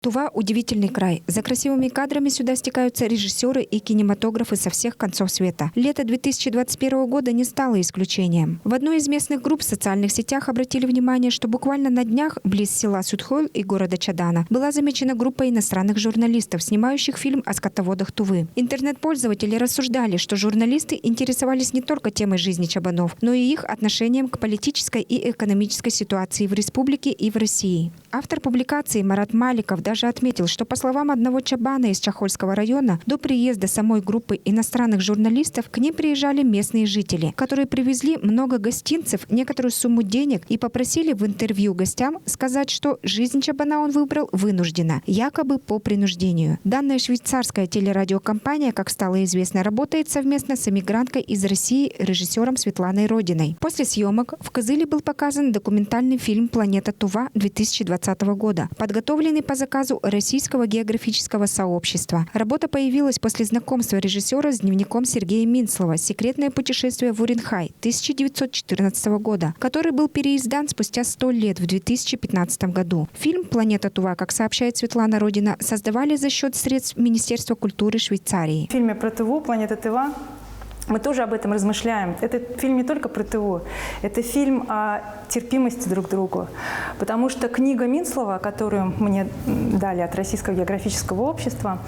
Тува – удивительный край. За красивыми кадрами сюда стекаются режиссеры и кинематографы со всех концов света. Лето 2021 года не стало исключением. В одной из местных групп в социальных сетях обратили внимание, что буквально на днях близ села Судхойл и города Чадана была замечена группа иностранных журналистов, снимающих фильм о скотоводах Тувы. Интернет-пользователи рассуждали, что журналисты интересовались не только темой жизни чабанов, но и их отношением к политической и экономической ситуации в республике и в России. Автор публикации Марат Маликов даже отметил, что по словам одного чабана из Чахольского района, до приезда самой группы иностранных журналистов к ним приезжали местные жители, которые привезли много гостинцев, некоторую сумму денег и попросили в интервью гостям сказать, что жизнь чабана он выбрал вынужденно, якобы по принуждению. Данная швейцарская телерадиокомпания, как стало известно, работает совместно с эмигранткой из России режиссером Светланой Родиной. После съемок в Кызыле был показан документальный фильм «Планета Тува» 2020 года, подготовленный по заказу Российского географического сообщества. Работа появилась после знакомства режиссера с дневником Сергея Минцлова «Секретное путешествие в Уренхай» 1914 года, который был переиздан спустя 100 лет в 2015 году. Фильм «Планета Тува», как сообщает Светлана Родина, создавали за счет средств Министерства культуры Швейцарии. В фильме про Туву «Планета Тува» мы тоже об этом размышляем. Это фильм не только про Туву, это фильм о терпимости друг к другу. Потому что книга Минцлова, которую мне дали от Российского географического общества,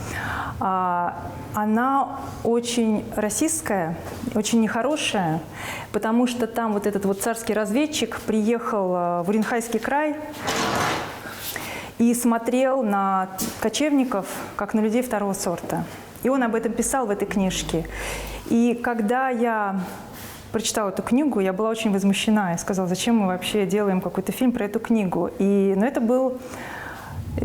она очень российская, очень нехорошая, потому что там вот этот вот царский разведчик приехал в Уренхайский край и смотрел на кочевников, как на людей второго сорта. И он об этом писал в этой книжке. И когда я прочитала эту книгу, я была очень возмущена. Я сказала, зачем мы вообще делаем какой-то фильм про эту книгу. И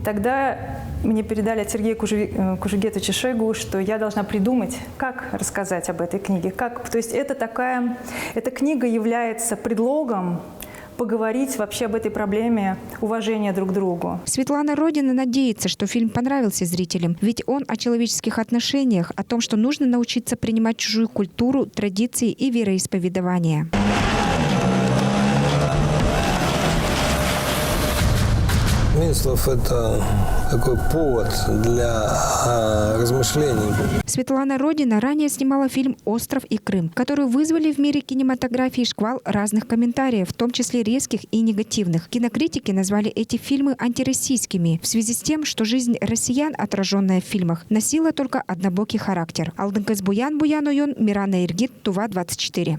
тогда мне передали от Сергея Кужугетовича Шойгу, что я должна придумать, как рассказать об этой книге. То есть эта книга является предлогом поговорить вообще об этой проблеме уважения друг к другу. Светлана Родина надеется, что фильм понравился зрителям, ведь он о человеческих отношениях, о том, что нужно научиться принимать чужую культуру, традиции и вероисповедование. Минцлов – это такой повод для размышлений. Светлана Родина ранее снимала фильм «Остров и Крым», который вызвали в мире кинематографии шквал разных комментариев, в том числе резких и негативных. Кинокритики назвали эти фильмы антироссийскими в связи с тем, что жизнь россиян, отраженная в фильмах, носила только однобокий характер. Алдынкыз Буян, Мирана Иргит, Тува 24.